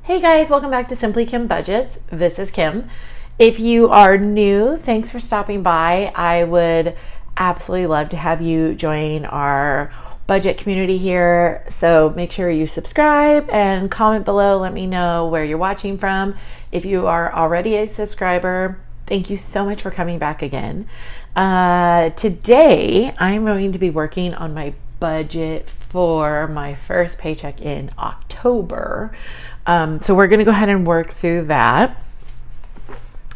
Hey guys, welcome back to Simply Kim Budgets. This is Kim. If you are new, thanks for stopping by. I would absolutely love to have you join our budget community here. So make sure you subscribe and comment below. Let me know where you're watching from. If you are already a subscriber, thank you so much for coming back again. Today, I'm going to be working on my budget for my first paycheck in October. So we're going to go ahead and work through that.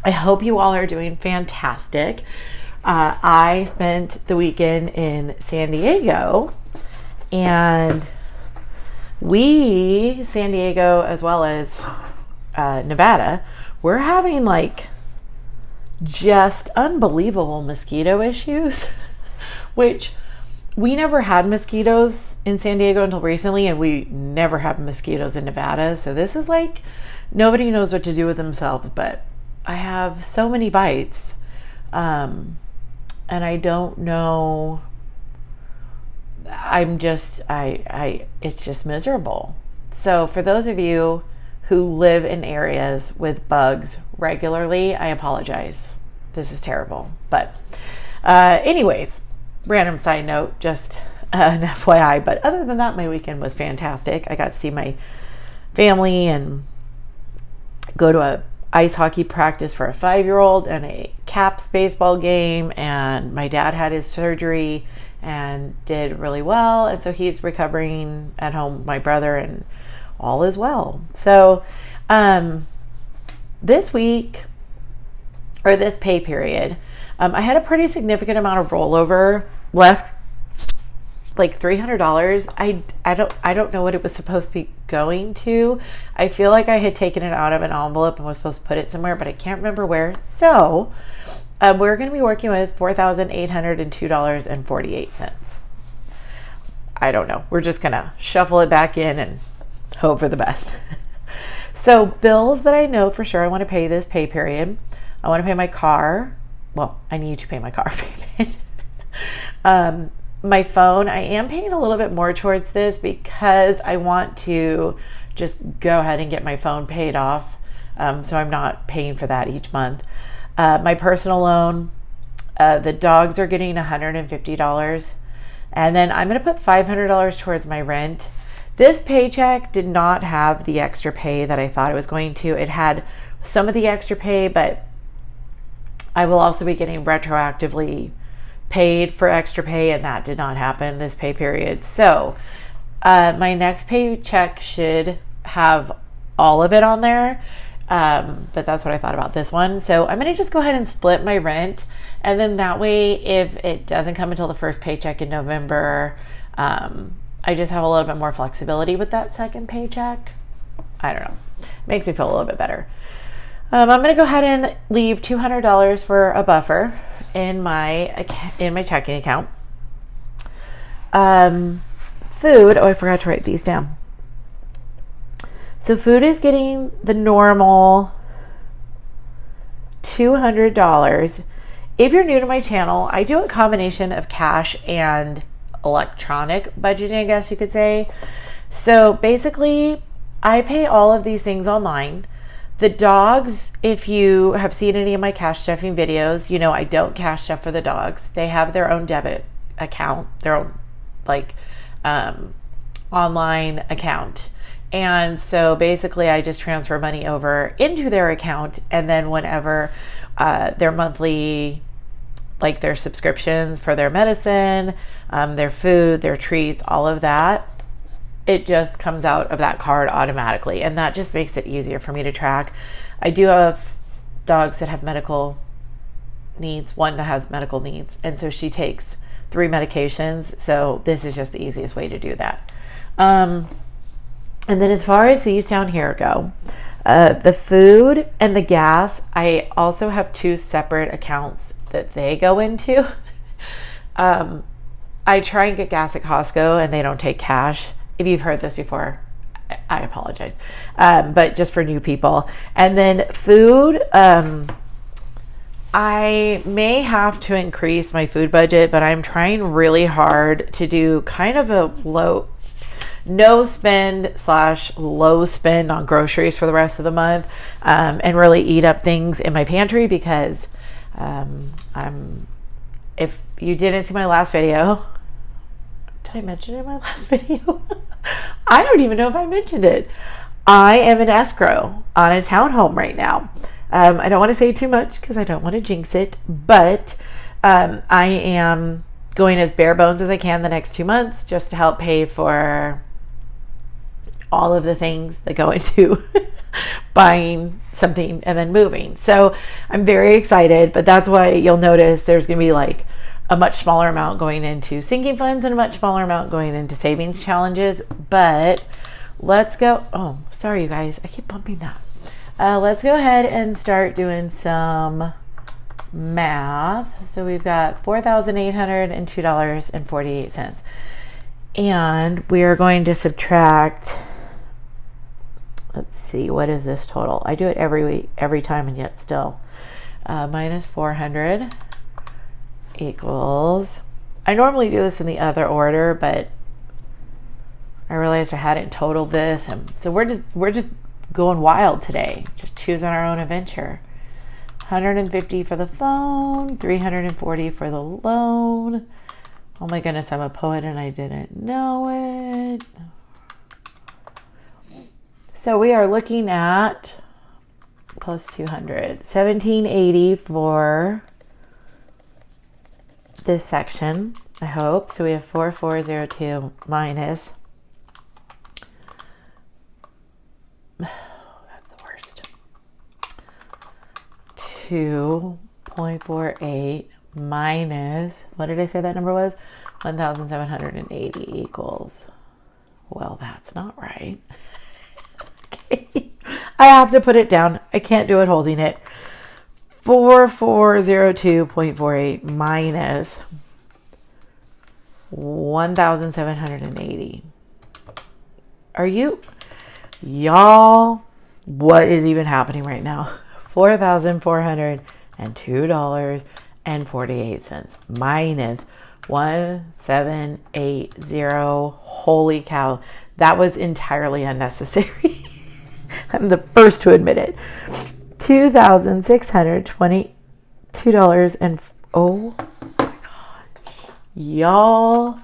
I hope you all are doing fantastic. I spent the weekend in San Diego, and San Diego as well as Nevada, we're having like just unbelievable mosquito issues, which we never had mosquitoes in San Diego until recently, and we never have mosquitoes in Nevada. So this is like, nobody knows what to do with themselves, but I have so many bites. And I don't know, it's just miserable. So for those of you who live in areas with bugs regularly, I apologize. This is terrible. But anyways, random side note, just an FYI. But other than that, my weekend was fantastic. I got to see my family and go to a ice hockey practice for a 5-year-old and a Caps baseball game. And my dad had his surgery and did really well. And so he's recovering at home, my brother, and all is well. So this week, or this pay period, I had a pretty significant amount of rollover left, like $300. I don't know what it was supposed to be going to. I feel like I had taken it out of an envelope and was supposed to put it somewhere, but I can't remember where. So we're going to be working with $4,802.48. I don't know. We're just going to shuffle it back in and hope for the best. So bills that I know for sure I want to pay this pay period. I want to pay my car. Well, I need to pay my car payment. My phone, I am paying a little bit more towards this because I want to just go ahead and get my phone paid off. So I'm not paying for that each month. My personal loan, the dogs are getting $150. And then I'm going to put $500 towards my rent. This paycheck did not have the extra pay that I thought it was going to. It had some of the extra pay, but I will also be getting retroactively paid for extra pay, and that did not happen this pay period. So my next paycheck should have all of it on there, but that's what I thought about this one. So I'm going to just go ahead and split my rent, and then that way, if it doesn't come until the first paycheck in November, I just have a little bit more flexibility with that second paycheck. I don't know. It makes me feel a little bit better. I'm going to go ahead and leave $200 for a buffer in my checking account. Food. Oh, I forgot to write these down. So food is getting the normal $200. If you're new to my channel, I do a combination of cash and electronic budgeting, I guess you could say. So basically, I pay all of these things online. The dogs, if you have seen any of my cash stuffing videos, you know I don't cash stuff for the dogs. They have their own debit account, their own online account. And so basically I just transfer money over into their account, and then whenever their monthly, like their subscriptions for their medicine, their food, their treats, all of that, it just comes out of that card automatically. And that just makes it easier for me to track. I do have dogs that have medical needs, one that has medical needs. And so she takes 3 medications. So this is just the easiest way to do that. And then as far as these down here go, the food and the gas, I also have 2 separate accounts that they go into. I try and get gas at Costco, and they don't take cash. If you've heard this before, I apologize. But just for new people. And then food, I may have to increase my food budget, but I'm trying really hard to do kind of a low, no spend / low spend on groceries for the rest of the month, and really eat up things in my pantry because if you didn't see my last video, did I mention it in my last video? I don't even know if I mentioned it. I am in escrow on a townhome right now. I don't want to say too much because I don't want to jinx it, but I am going as bare bones as I can the next 2 months just to help pay for all of the things that go into buying something and then moving. So I'm very excited, but that's why you'll notice there's going to be like a much smaller amount going into sinking funds and a much smaller amount going into savings challenges. But let's go. Oh, sorry, you guys. I keep bumping that. Let's go ahead and start doing some math. So we've got $4,802.48. And we are going to subtract, let's see, what is this total? I do it every week, every time, and yet still. Minus 400 equals, I normally do this in the other order, but I realized I hadn't totaled this, and so we're just going wild today, just choosing our own adventure. 150 for the phone, 340 for the loan. Oh my goodness, I'm a poet and I didn't know it. So we are looking at plus 200, 1780 for this section, I hope. So we have 4402 minus, that's the worst, 2.48 minus, what did I say that number was? 1,780 equals, well, that's not right. Okay, I have to put it down. I can't do it holding it. 4402.48 minus 1,780. Are you, y'all, what is even happening right now? $4,402.48 minus 1,780. Holy cow, that was entirely unnecessary. I'm the first to admit it. $2,622 and oh my gosh, y'all.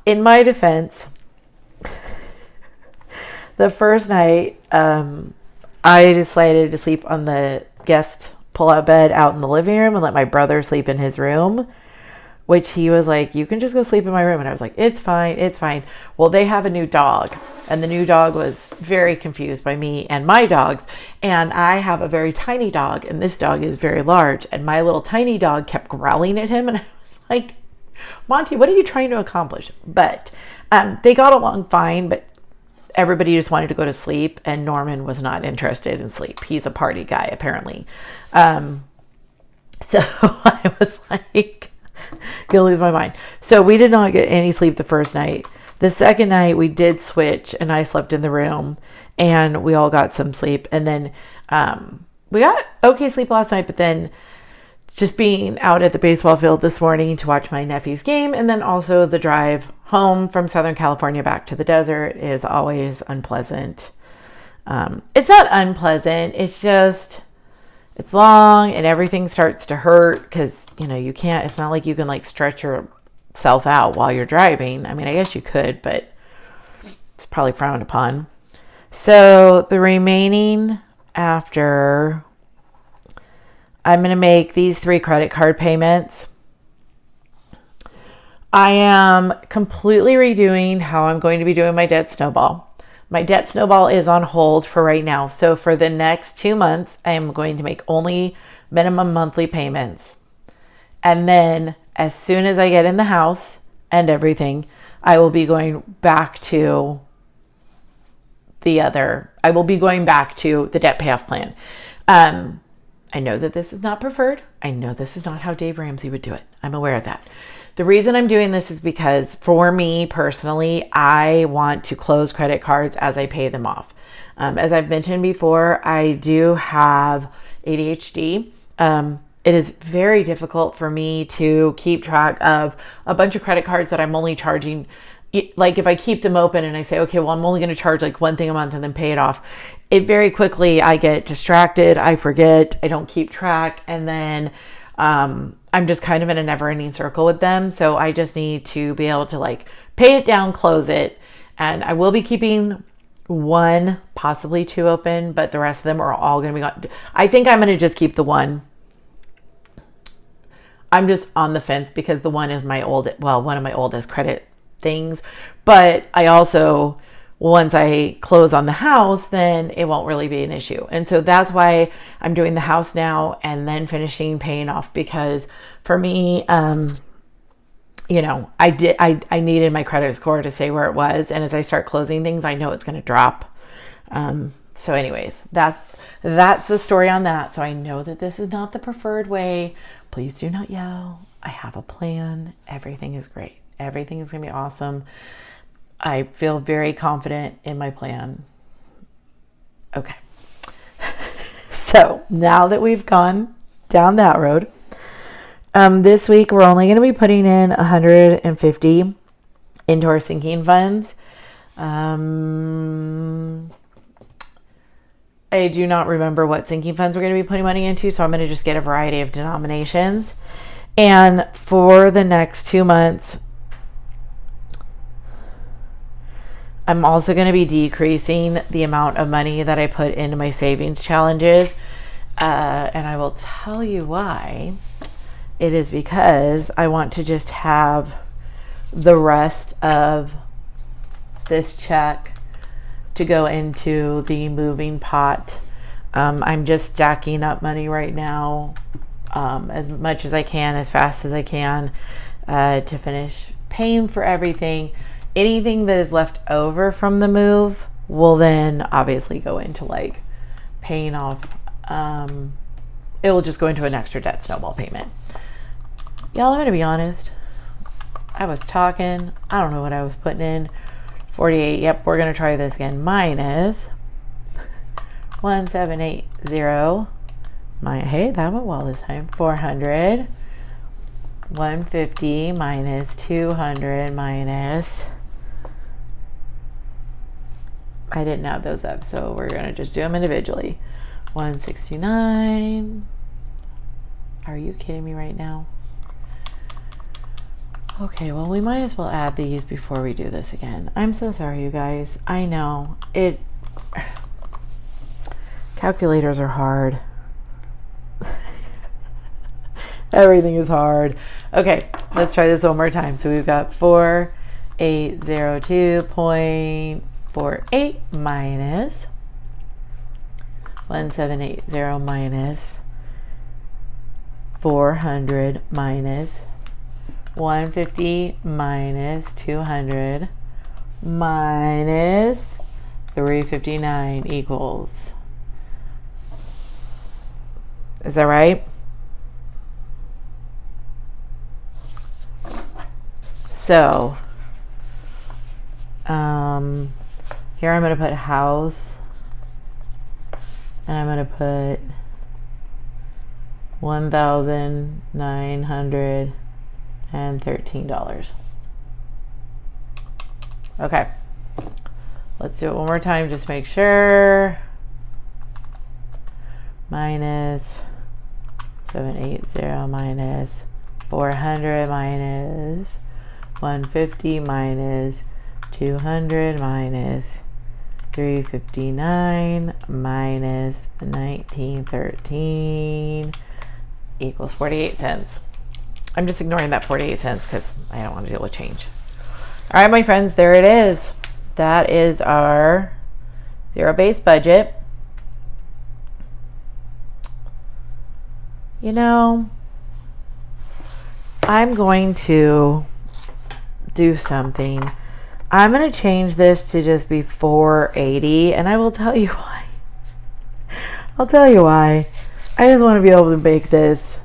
In my defense, the first night, I decided to sleep on the guest pull-out bed out in the living room and let my brother sleep in his room, which he was like, you can just go sleep in my room. And I was like, it's fine, it's fine. Well, they have a new dog, and the new dog was very confused by me and my dogs. And I have a very tiny dog, and this dog is very large. And my little tiny dog kept growling at him. And I was like, Monty, what are you trying to accomplish? But they got along fine, but everybody just wanted to go to sleep. And Norman was not interested in sleep. He's a party guy, apparently. So I was like, gonna lose my mind. So we did not get any sleep the first night. The second night we did switch, and I slept in the room, and we all got some sleep. And then we got okay sleep last night, but then just being out at the baseball field this morning to watch my nephew's game, and then also the drive home from Southern California back to the desert is always unpleasant. It's not unpleasant, it's just, it's long and everything starts to hurt because, you know, you can't, it's not like you can like stretch yourself out while you're driving. I mean, I guess you could, but it's probably frowned upon. So the remaining after, I'm going to make these 3 credit card payments. I am completely redoing how I'm going to be doing my debt snowball. My debt snowball is on hold for right now. So for the next 2 months, I am going to make only minimum monthly payments. And then as soon as I get in the house and everything, I will be going back to the debt payoff plan. I know that this is not preferred. I know this is not how Dave Ramsey would do it. I'm aware of that. The reason I'm doing this is because for me personally, I want to close credit cards as I pay them off. As I've mentioned before, I do have ADHD. It is very difficult for me to keep track of a bunch of credit cards that I'm only charging like if I keep them open and I say, okay, well, I'm only going to charge like one thing a month and then pay it off, it very quickly, I get distracted. I forget, I don't keep track. And then, I'm just kind of in a never ending circle with them. So I just need to be able to like pay it down, close it. And I will be keeping one, possibly two open, but the rest of them are all going to be gone. I think I'm going to just keep the one. I'm just on the fence because the one is one of my oldest credit things. But I also, once I close on the house, then it won't really be an issue. And so that's why I'm doing the house now and then finishing paying off, because for me, I needed my credit score to say where it was. And as I start closing things, I know it's going to drop. So anyways, that's the story on that. So I know that this is not the preferred way. Please do not yell. I have a plan. Everything is great. Everything is going to be awesome. I feel very confident in my plan. Okay. So now that we've gone down that road, this week we're only going to be putting in $150 into our sinking funds. I do not remember what sinking funds we're going to be putting money into, so I'm going to just get a variety of denominations. And for the next 2 months, I'm also going to be decreasing the amount of money that I put into my savings challenges. And I will tell you why. It is because I want to just have the rest of this check to go into the moving pot. I'm just stacking up money right now, as much as I can, as fast as I can, to finish paying for everything. Anything that is left over from the move will then obviously go into like paying off. It will just go into an extra debt snowball payment. Y'all, I'm going to be honest. I was talking. I don't know what I was putting in. 48. Yep, we're going to try this again. Minus 1780. Hey, that went well this time. 400. 150 minus 200 minus. I didn't add those up, so we're going to just do them individually. 169. Are you kidding me right now? Okay, well, we might as well add these before we do this again. I'm so sorry, you guys. I know. Calculators are hard. Everything is hard. Okay, let's try this one more time. So we've got 4802.48 minus 1780 minus 400 minus 150 minus 200 minus 359 equals. Is that right? So, here I'm going to put house, and I'm going to put $1,913. Okay, let's do it one more time. Just make sure. Minus 780 minus 400 minus 150 minus 200 minus 359 minus 1913 equals 48 cents. I'm just ignoring that 48 cents because I don't want to deal with change. All right, my friends, there it is. That is our zero-based budget. You know, I'm going to do something. I'm going to change this to just be 480, and I will tell you why. I'll tell you why. I just want to be able to make this.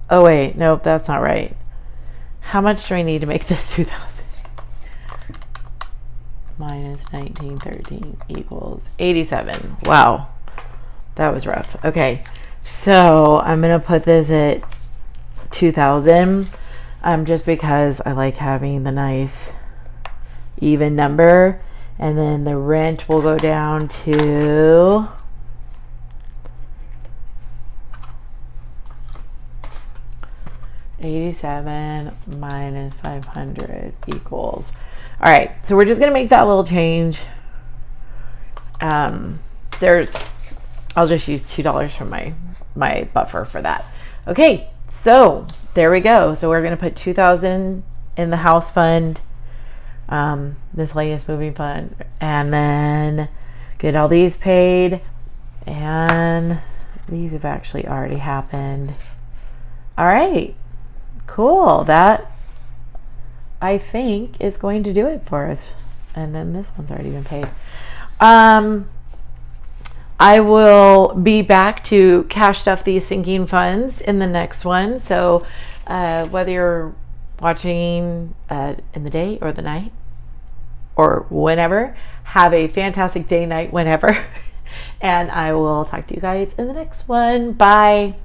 Oh, wait. Nope, that's not right. How much do I need to make this 2,000? Minus 1913 equals 87. Wow. That was rough. Okay. So I'm going to put this at 2,000. Just because I like having the nice even number. And then the rent will go down to $87 minus 500 equals. All right, so we're just gonna make that little change. I'll just use $2 from my buffer for that. Okay, so there we go. So we're gonna put $2,000 in the house fund, miscellaneous moving fund, and then get all these paid. And these have actually already happened. All right, cool. That I think is going to do it for us. And then this one's already been paid. I will be back to cash stuff these sinking funds in the next one. So whether you're watching in the day or the night or whenever, have a fantastic day, night, whenever. And I will talk to you guys in the next one. Bye.